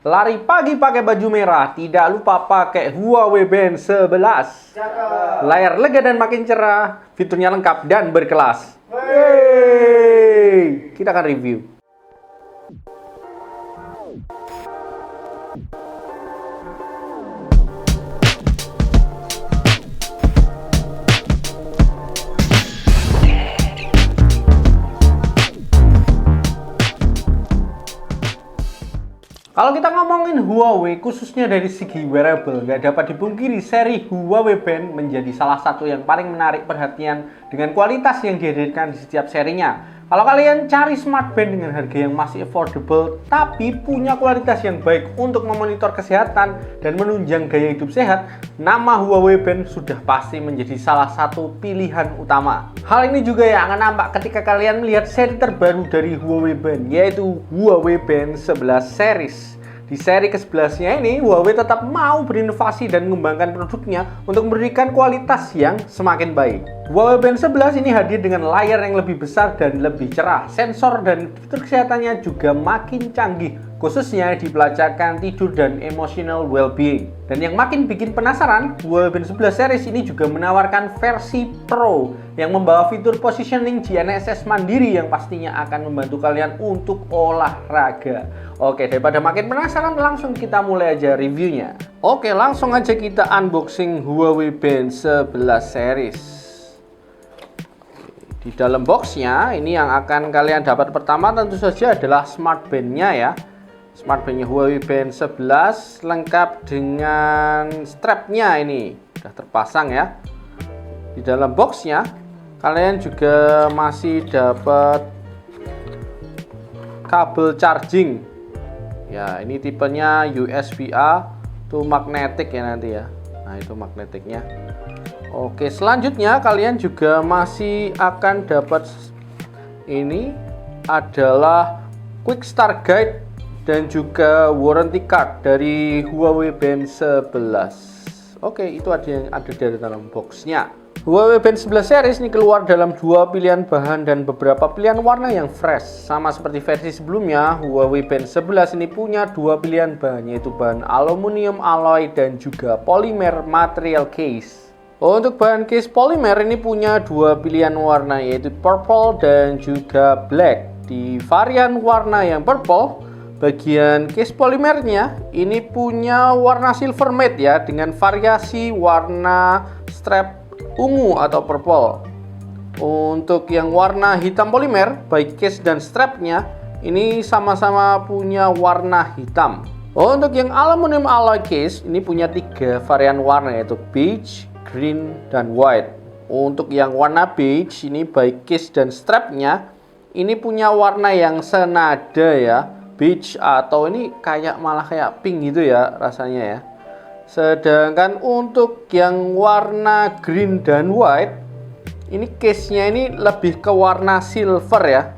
Lari pagi pakai baju merah, tidak lupa pakai Huawei Band 11. Layar lega dan makin cerah, fiturnya lengkap dan berkelas. Wey! Kita akan review. Kalau kita ngomongin Huawei, khususnya dari segi wearable, nggak dapat dipungkiri seri Huawei Band menjadi salah satu yang paling menarik perhatian dengan kualitas yang dihadirkan di setiap serinya. Kalau kalian cari smart band dengan harga yang masih affordable, tapi punya kualitas yang baik untuk memonitor kesehatan dan menunjang gaya hidup sehat, nama Huawei Band sudah pasti menjadi salah satu pilihan utama. Hal ini juga yang akan nampak ketika kalian melihat seri terbaru dari Huawei Band, yaitu Huawei Band 11 series. Di seri ke-11-nya ini, Huawei tetap mau berinovasi dan mengembangkan produknya untuk memberikan kualitas yang semakin baik. Huawei Band 11 ini hadir dengan layar yang lebih besar dan lebih cerah. Sensor dan fitur kesehatannya juga makin canggih, khususnya di pelacakan tidur dan emotional well-being. Dan yang makin bikin penasaran, Huawei Band 11 series ini juga menawarkan versi Pro yang membawa fitur positioning GNSS mandiri yang pastinya akan membantu kalian untuk olahraga. Oke, daripada makin penasaran, langsung kita mulai aja reviewnya. Oke, langsung aja kita unboxing Huawei Band 11 series. Di dalam boxnya, ini yang akan kalian dapat pertama tentu saja adalah smart band-nya ya. Smart band-nya Huawei Band 11 lengkap dengan strap-nya, ini sudah terpasang ya. Di dalam boxnya kalian juga masih dapat kabel charging. Ya, ini tipenya USB-A to magnetic ya nanti ya. Nah, itu magnetiknya. Oke, selanjutnya kalian juga masih akan dapat ini adalah quick start guide dan juga warranty card dari Huawei Band 11. Oke, itu ada yang ada dari dalam boxnya. Huawei Band 11 series ini keluar dalam dua pilihan bahan dan beberapa pilihan warna yang fresh. Sama seperti versi sebelumnya, Huawei Band 11 ini punya dua pilihan bahan, yaitu bahan aluminium alloy dan juga polimer material case. Untuk bahan case polimer ini punya dua pilihan warna, yaitu purple dan juga black. Di varian warna yang purple, bagian case polimernya ini punya warna silver matte ya, dengan variasi warna strap ungu atau purple. Untuk yang warna hitam polimer, baik case dan strapnya ini sama-sama punya warna hitam. Untuk yang aluminium alloy case ini punya tiga varian warna, yaitu beige, green, dan white. Untuk yang warna beige ini baik case dan strapnya ini punya warna yang senada ya, beige atau ini malah kayak pink gitu ya rasanya ya. Sedangkan untuk yang warna green dan white, ini case-nya ini lebih ke warna silver ya.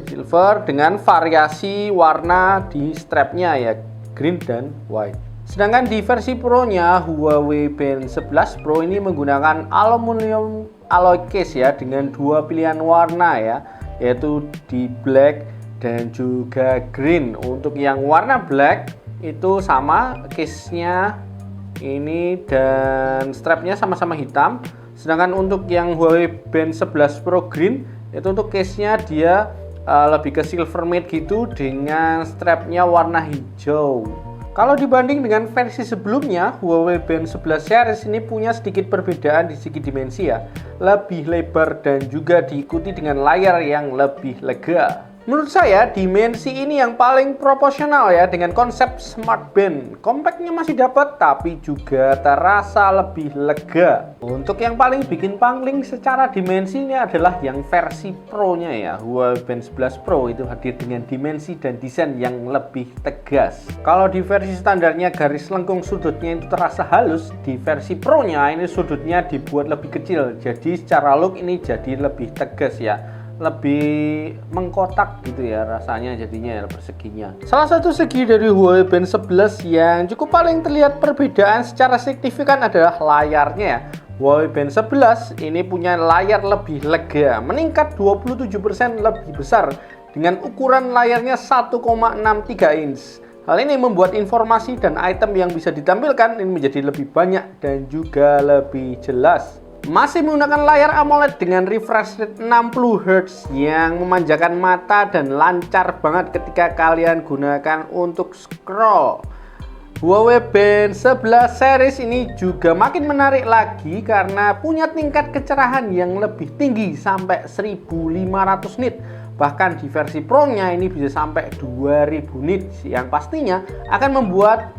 Silver dengan variasi warna di strapnya ya, green dan white. Sedangkan di versi Pro-nya, Huawei Band 11 Pro ini menggunakan aluminium alloy case ya, dengan dua pilihan warna ya, yaitu di black dan juga green. Untuk yang warna black itu sama case-nya ini dan strapnya sama-sama hitam. Sedangkan untuk yang Huawei Band 11 Pro Green itu untuk case-nya dia lebih ke silver matte gitu dengan strapnya warna hijau. Kalau dibanding dengan versi sebelumnya, Huawei Band 11 series ini punya sedikit perbedaan di segi dimensi ya. Lebih lebar dan juga diikuti dengan layar yang lebih lega. Menurut saya, dimensi ini yang paling proporsional ya dengan konsep smart band. Compactnya masih dapat, tapi juga terasa lebih lega. Untuk yang paling bikin pangling secara dimensi ini adalah yang versi Pro-nya ya. Huawei Band 11 Pro itu hadir dengan dimensi dan desain yang lebih tegas. Kalau di versi standarnya garis lengkung sudutnya itu terasa halus, di versi Pro-nya ini sudutnya dibuat lebih kecil. Jadi secara look ini jadi lebih tegas ya. Lebih mengkotak gitu ya rasanya, jadinya ya perseginya. Salah satu segi dari Huawei Band 11 yang cukup paling terlihat perbedaan secara signifikan adalah layarnya ya. Huawei Band 11 ini punya layar lebih lega, meningkat 27% lebih besar dengan ukuran layarnya 1,63 inch. Hal ini membuat informasi dan item yang bisa ditampilkan ini menjadi lebih banyak dan juga lebih jelas. Masih menggunakan layar AMOLED dengan refresh rate 60 Hz yang memanjakan mata dan lancar banget ketika kalian gunakan untuk scroll. Huawei Band 11 series ini juga makin menarik lagi karena punya tingkat kecerahan yang lebih tinggi sampai 1500 nit. Bahkan di versi Pro-nya ini bisa sampai 2000 nit yang pastinya akan membuat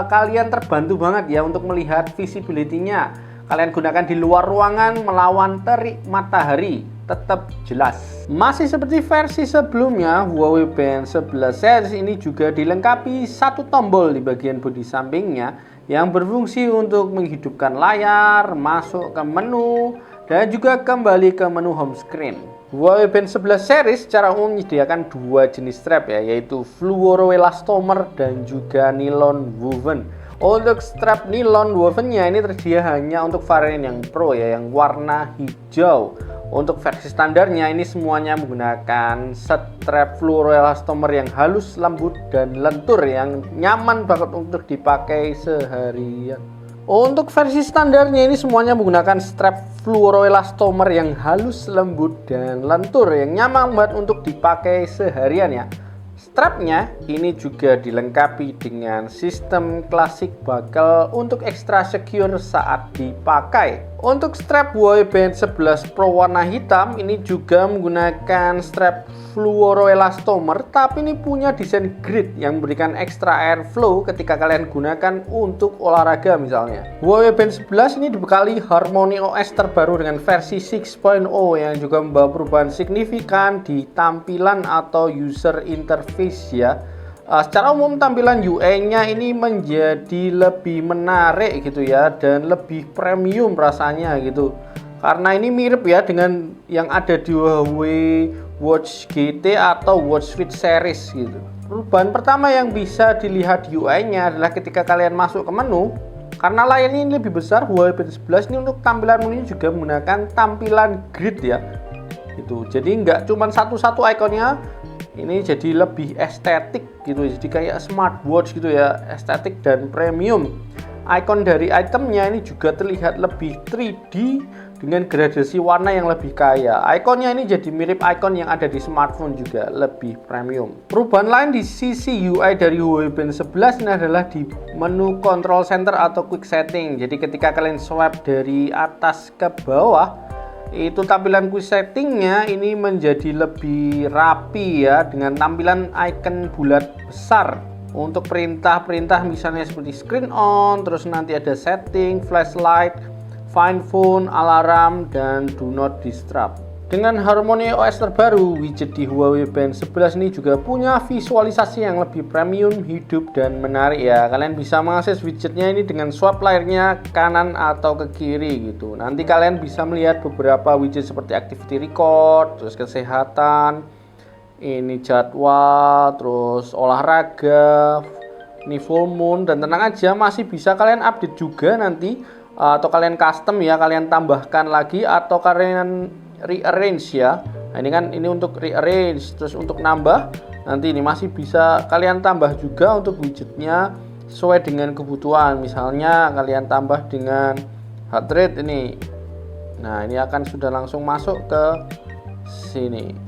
kalian terbantu banget ya untuk melihat visibility-nya. Kalian gunakan di luar ruangan melawan terik matahari, tetap jelas. Masih seperti versi sebelumnya, Huawei Band 11 series ini juga dilengkapi satu tombol di bagian bodi sampingnya yang berfungsi untuk menghidupkan layar, masuk ke menu, dan juga kembali ke menu home screen. Huawei Band 11 series secara umum menyediakan dua jenis strap ya, yaitu fluoroelastomer dan juga nilon woven. Untuk strap nilon wovennya ini tersedia hanya untuk varian yang Pro ya, yang warna hijau. Untuk versi standarnya ini semuanya menggunakan strap fluoroelastomer yang halus, lembut, dan lentur yang nyaman banget untuk dipakai seharian. Untuk versi standarnya ini semuanya menggunakan strap fluoroelastomer yang halus, lembut, dan lentur yang nyaman banget untuk dipakai seharian ya. Strapnya ini juga dilengkapi dengan sistem klasik buckle untuk ekstra secure saat dipakai. Untuk strap Huawei Band 11 Pro warna hitam ini juga menggunakan strap fluoroelastomer, tapi ini punya desain grid yang memberikan ekstra airflow ketika kalian gunakan untuk olahraga misalnya. Huawei Band 11 ini dibekali Harmony OS terbaru dengan versi 6.0 yang juga membawa perubahan signifikan di tampilan atau user interface ya. Secara umum tampilan UI-nya ini menjadi lebih menarik gitu ya, dan lebih premium rasanya gitu. Karena ini mirip ya dengan yang ada di Huawei Watch GT atau Watch Fit series gitu. Perubahan pertama yang bisa dilihat di UI-nya adalah ketika kalian masuk ke menu. Karena layarnya ini lebih besar, Huawei Band 11 ini untuk tampilan menunya juga menggunakan tampilan grid ya. Gitu. Jadi nggak cuma satu-satu ikonnya. Ini jadi lebih estetik gitu, jadi kayak smartwatch gitu ya, estetik dan premium. Icon dari itemnya ini juga terlihat lebih 3D dengan gradasi warna yang lebih kaya. Ikonnya ini jadi mirip icon yang ada di smartphone, juga lebih premium. Perubahan lain di sisi UI dari Huawei Band 11 ini adalah di menu control center atau quick setting. Jadi ketika kalian swipe dari atas ke bawah, itu tampilan quick settingnya ini menjadi lebih rapi ya, dengan tampilan icon bulat besar untuk perintah-perintah misalnya seperti screen on, terus nanti ada setting, flashlight, find phone, alarm, dan do not disturb. Dengan Harmony OS terbaru, widget di Huawei Band 11 ini juga punya visualisasi yang lebih premium, hidup, dan menarik ya. Kalian bisa mengakses widgetnya ini dengan swipe layarnya kanan atau ke kiri gitu. Nanti kalian bisa melihat beberapa widget seperti activity record, terus kesehatan, ini jadwal, terus olahraga, ini full moon, dan tenang aja masih bisa kalian update juga nanti, atau kalian custom ya, kalian tambahkan lagi atau kalian rearrange ya. Nah ini kan ini untuk rearrange, terus untuk nambah nanti ini masih bisa kalian tambah juga untuk widgetnya sesuai dengan kebutuhan. Misalnya kalian tambah dengan heart rate ini. Nah ini akan sudah langsung masuk ke sini.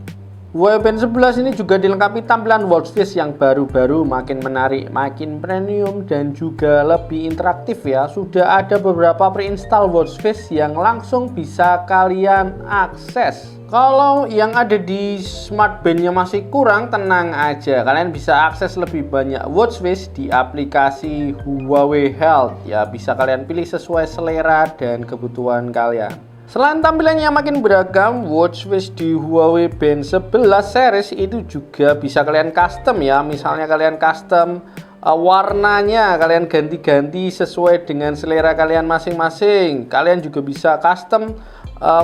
Huawei Band 11 ini juga dilengkapi tampilan watchface yang baru-baru, makin menarik, makin premium, dan juga lebih interaktif ya. Sudah ada beberapa pre-install watchface yang langsung bisa kalian akses. Kalau yang ada di smart band-nya masih kurang, tenang aja, kalian bisa akses lebih banyak watchface di aplikasi Huawei Health ya. Bisa kalian pilih sesuai selera dan kebutuhan kalian. Selain tampilannya makin beragam, watchface di Huawei Band 11 series itu juga bisa kalian custom ya. Misalnya kalian custom warnanya, kalian ganti-ganti sesuai dengan selera kalian masing-masing. Kalian juga bisa custom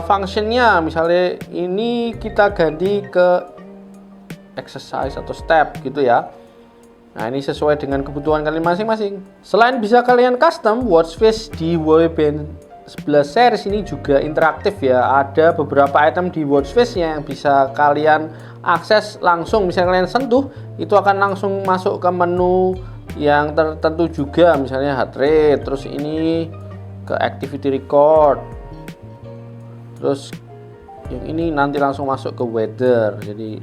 functionnya, misalnya ini kita ganti ke exercise atau step gitu ya. Nah ini sesuai dengan kebutuhan kalian masing-masing. Selain bisa kalian custom watchface di Huawei Band 11 series ini juga interaktif ya. Ada beberapa item di watchface-nya yang bisa kalian akses langsung. Misalnya kalian sentuh, itu akan langsung masuk ke menu yang tertentu juga, misalnya heart rate, terus ini ke activity record, terus yang ini nanti langsung masuk ke weather. Jadi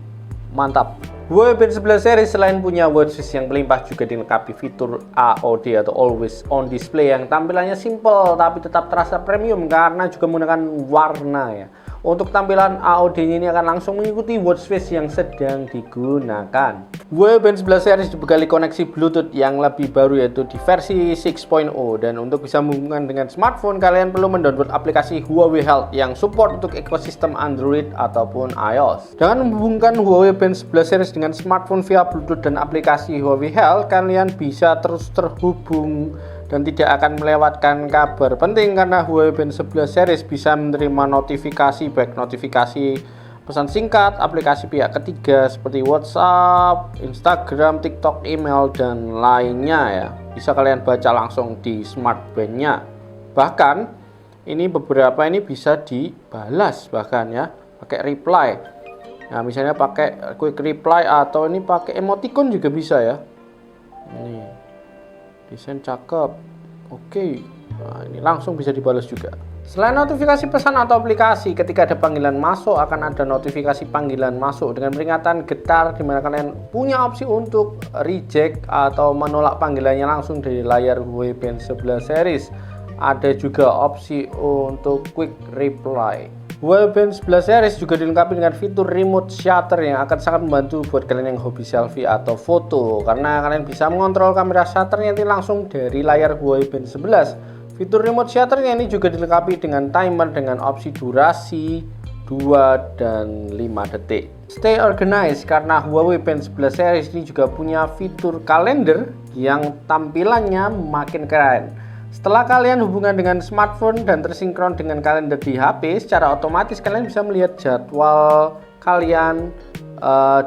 mantap. Huawei Band 11 series selain punya watchface yang melimpah juga dilengkapi fitur AOD atau Always On Display yang tampilannya simple tapi tetap terasa premium karena juga menggunakan warna ya. Untuk tampilan AOD-nya ini akan langsung mengikuti watchface yang sedang digunakan. Huawei Band 11 series dibekali koneksi Bluetooth yang lebih baru yaitu di versi 6.0, dan untuk bisa menghubungkan dengan smartphone kalian perlu mendownload aplikasi Huawei Health yang support untuk ekosistem Android ataupun iOS. Dengan menghubungkan Huawei Band 11 series dengan smartphone via Bluetooth dan aplikasi Huawei Health, kalian bisa terus terhubung dan tidak akan melewatkan kabar penting karena Huawei Band 11 series bisa menerima notifikasi, baik notifikasi pesan singkat, aplikasi pihak ketiga seperti WhatsApp, Instagram, TikTok, email, dan lainnya ya. Bisa kalian baca langsung di smart band-nya. Bahkan ini beberapa ini bisa dibalas bahkan ya, pakai reply. Nah, misalnya pakai quick reply atau ini pakai emoticon juga bisa ya. Ini desain cakep. Oke. Nah, ini langsung bisa dibalas juga. Selain notifikasi pesan atau aplikasi, ketika ada panggilan masuk akan ada notifikasi panggilan masuk dengan peringatan getar di mana kalian punya opsi untuk reject atau menolak panggilannya langsung dari layar Huawei Band 11 series. Ada juga opsi untuk quick reply. Huawei Band 11 series juga dilengkapi dengan fitur remote shutter yang akan sangat membantu buat kalian yang hobi selfie atau foto, karena kalian bisa mengontrol kamera shutternya nanti langsung dari layar Huawei Band 11. Fitur remote shutternya ini juga dilengkapi dengan timer dengan opsi durasi 2 dan 5 detik. Stay organized karena Huawei Band 11 series ini juga punya fitur kalender yang tampilannya makin keren. Setelah kalian hubungan dengan smartphone dan tersinkron dengan kalender di HP, secara otomatis kalian bisa melihat jadwal kalian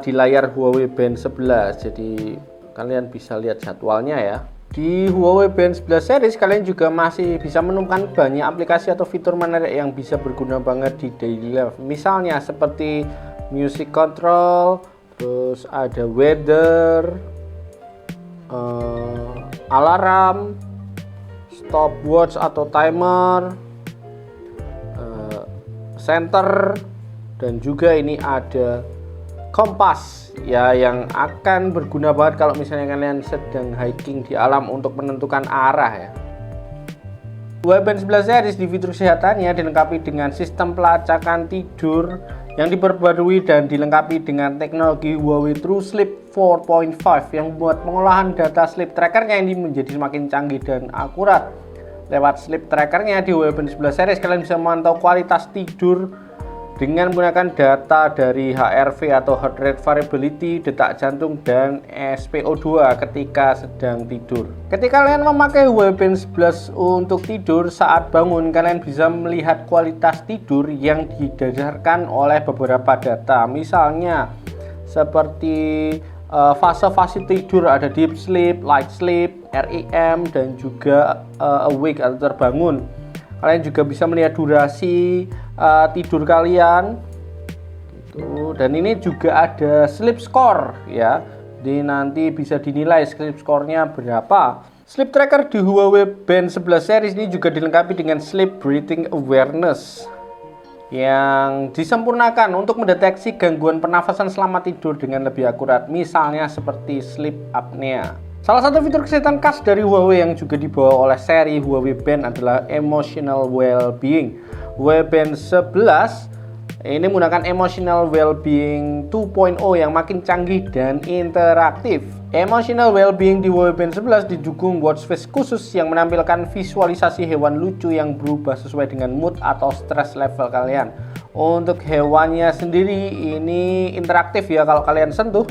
di layar Huawei Band 11. Jadi kalian bisa lihat jadwalnya ya. Di Huawei Band 11 series kalian juga masih bisa menemukan banyak aplikasi atau fitur menarik yang bisa berguna banget di daily life. Misalnya seperti music control, terus ada weather, alarm, stopwatch atau timer, center, dan juga ini ada kompas ya yang akan berguna banget kalau misalnya kalian sedang hiking di alam untuk menentukan arah ya. Huawei Band 11 series di fitur kesehatannya dilengkapi dengan sistem pelacakan tidur yang diperbarui dan dilengkapi dengan teknologi Huawei True Sleep 4.5 yang membuat pengolahan data sleep trackernya ini menjadi semakin canggih dan akurat. Lewat sleep trackernya di Huawei Band 11 series kalian bisa memantau kualitas tidur dengan menggunakan data dari HRV atau heart rate variability, detak jantung, dan SpO2 ketika sedang tidur. Ketika kalian memakai Huawei Band 11 untuk tidur, saat bangun kalian bisa melihat kualitas tidur yang didasarkan oleh beberapa data. Misalnya seperti fase-fase tidur, ada deep sleep, light sleep, REM, dan juga awake atau terbangun. Kalian juga bisa melihat durasi tidur kalian gitu. Dan ini juga ada sleep score ya. Jadi nanti bisa dinilai sleep score-nya berapa. Sleep tracker di Huawei Band 11 series ini juga dilengkapi dengan sleep breathing awareness yang disempurnakan untuk mendeteksi gangguan pernafasan selama tidur dengan lebih akurat, misalnya seperti sleep apnea. Salah satu fitur kesehatan khas dari Huawei yang juga dibawa oleh seri Huawei Band adalah Emotional Wellbeing. Huawei Band 11 ini menggunakan Emotional Wellbeing 2.0 yang makin canggih dan interaktif. Emotional Wellbeing di Huawei Band 11 didukung watchface khusus yang menampilkan visualisasi hewan lucu yang berubah sesuai dengan mood atau stress level kalian. Untuk hewannya sendiri ini interaktif ya, kalau kalian sentuh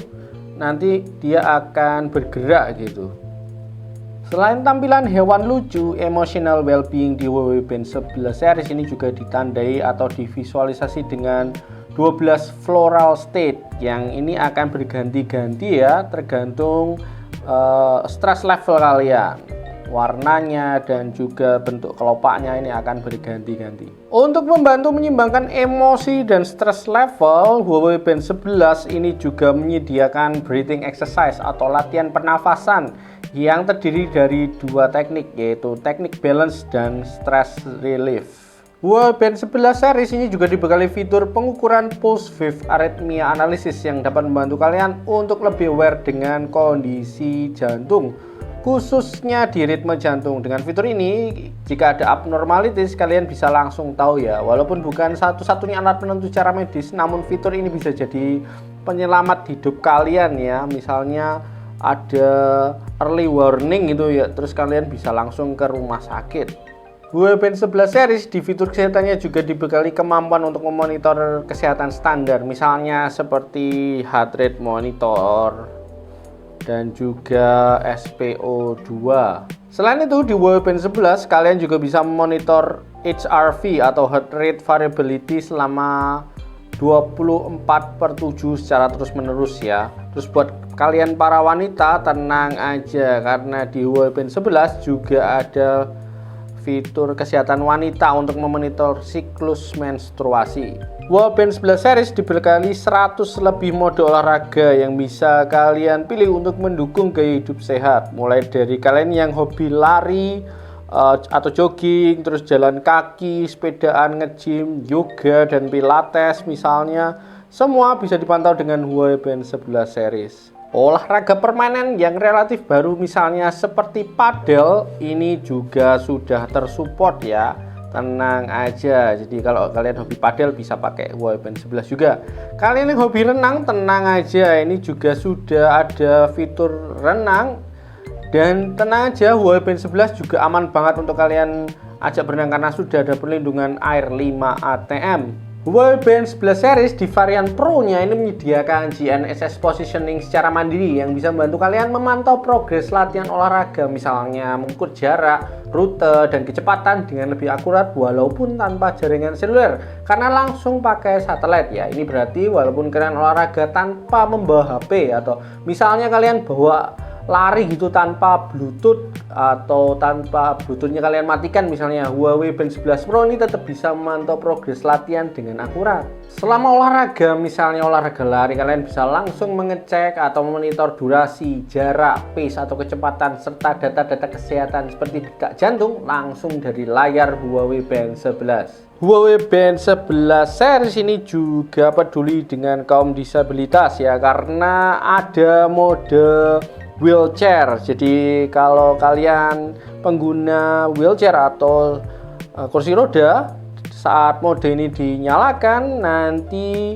nanti dia akan bergerak gitu. Selain tampilan hewan lucu, Emotional Wellbeing di Huawei Band 11 series ini juga ditandai atau divisualisasi dengan 12 floral state yang ini akan berganti-ganti ya tergantung stress level kalian. warnanya dan juga bentuk kelopaknya ini akan berganti-ganti. Untuk membantu menyimbangkan emosi dan stress level, Huawei Band 11 ini juga menyediakan breathing exercise atau latihan pernafasan yang terdiri dari dua teknik, yaitu teknik balance dan stress relief. Huawei Band 11 series ini juga dibekali fitur pengukuran pulse width arrhythmia analysis yang dapat membantu kalian untuk lebih aware dengan kondisi jantung, khususnya di ritme jantung. Dengan fitur ini, jika ada abnormalities, kalian bisa langsung tahu ya. Walaupun bukan satu-satunya alat penentu secara medis, namun fitur ini bisa jadi penyelamat hidup kalian ya. Misalnya ada early warning gitu ya, terus kalian bisa langsung ke rumah sakit. Huawei Band 11 series di fitur kesehatannya juga dibekali kemampuan untuk memonitor kesehatan standar, misalnya seperti heart rate monitor dan juga SpO2. Selain itu, di Huawei Band 11 kalian juga bisa memonitor HRV atau heart rate variability selama 24/7 secara terus-menerus ya. Terus buat kalian para wanita, tenang aja karena di Huawei Band 11 juga ada fitur kesehatan wanita untuk memonitor siklus menstruasi. Huawei Band 11 series dibekali 100 lebih mode olahraga yang bisa kalian pilih untuk mendukung gaya hidup sehat. Mulai dari kalian yang hobi lari atau jogging, terus jalan kaki, sepedaan, nge-gym, yoga, dan pilates misalnya, semua bisa dipantau dengan Huawei Band 11 series. Olahraga permainan yang relatif baru misalnya seperti padel ini juga sudah tersupport ya. Tenang aja. Jadi kalau kalian hobi padel bisa pakai Huawei Band 11 juga. Kalian yang hobi renang, tenang aja, ini juga sudah ada fitur renang. Dan tenang aja, Huawei Band 11 juga aman banget untuk kalian ajak berenang karena sudah ada perlindungan air 5 ATM. Huawei Band 11 series di varian Pro-nya ini menyediakan GNSS positioning secara mandiri yang bisa membantu kalian memantau progres latihan olahraga, misalnya mengukur jarak, rute, dan kecepatan dengan lebih akurat walaupun tanpa jaringan seluler karena langsung pakai satelit ya. Ini berarti walaupun kalian olahraga tanpa membawa HP atau misalnya kalian bawa lari gitu tanpa bluetooth atau tanpa bluetoothnya kalian matikan, misalnya Huawei Band 11 Pro ini tetap bisa memantau progres latihan dengan akurat. Selama olahraga, misalnya olahraga lari, kalian bisa langsung mengecek atau memonitor durasi, jarak, pace atau kecepatan serta data-data kesehatan seperti detak jantung langsung dari layar Huawei Band 11. Huawei Band 11 series ini juga peduli dengan kaum disabilitas ya, karena ada mode wheelchair. Jadi kalau kalian pengguna wheelchair atau kursi roda, saat mode ini dinyalakan, nanti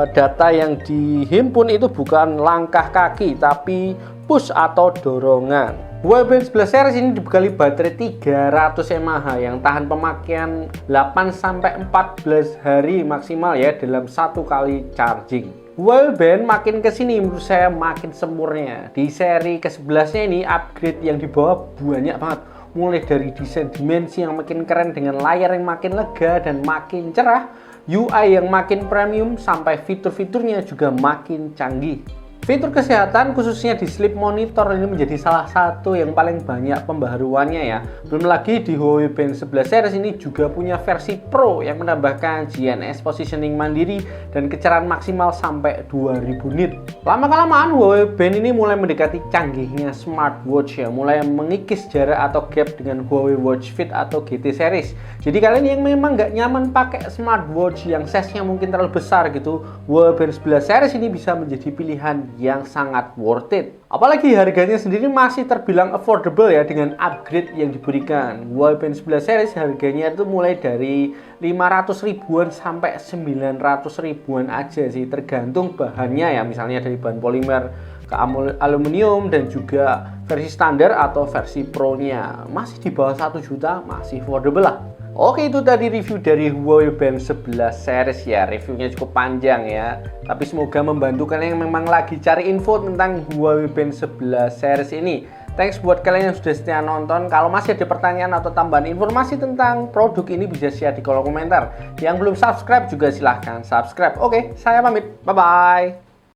data yang dihimpun itu bukan langkah kaki tapi push atau dorongan. Huawei Band 11 series ini dibekali baterai 300 mAh yang tahan pemakaian 8-14 hari maksimal ya dalam satu kali charging. Huawei Band makin kesini menurut saya makin sempurna. Di seri ke-11 nya ini upgrade yang dibawa banyak banget. Mulai dari desain dimensi yang makin keren dengan layar yang makin lega dan makin cerah, UI yang makin premium, sampai fitur-fiturnya juga makin canggih. Fitur kesehatan khususnya di sleep monitor ini menjadi salah satu yang paling banyak pembaharuannya ya. Belum lagi di Huawei Band 11 series ini juga punya versi Pro yang menambahkan GNSS positioning mandiri dan kecerahan maksimal sampai 2000 nit. Lama-kelamaan Huawei Band ini mulai mendekati canggihnya smartwatch ya, mulai mengikis jarak atau gap dengan Huawei Watch Fit atau GT series. Jadi kalian yang memang nggak nyaman pakai smartwatch yang size-nya mungkin terlalu besar gitu, Huawei Band 11 series ini bisa menjadi pilihan yang sangat worth it. Apalagi harganya sendiri masih terbilang affordable ya dengan upgrade yang diberikan. Huawei Band 11 series harganya itu mulai dari 500 ribuan sampai 900 ribuan aja sih, tergantung bahannya ya, misalnya dari bahan polimer ke aluminium dan juga versi standar atau versi Pro-nya. Masih di bawah 1 juta, masih affordable lah. Oke, itu tadi review dari Huawei Band 11 series ya. Reviewnya cukup panjang ya, tapi semoga membantu kalian yang memang lagi cari info tentang Huawei Band 11 series ini. Thanks buat kalian yang sudah setia nonton. Kalau masih ada pertanyaan atau tambahan informasi tentang produk ini bisa share di kolom komentar. Yang belum subscribe juga silahkan subscribe. Oke, saya pamit. Bye-bye.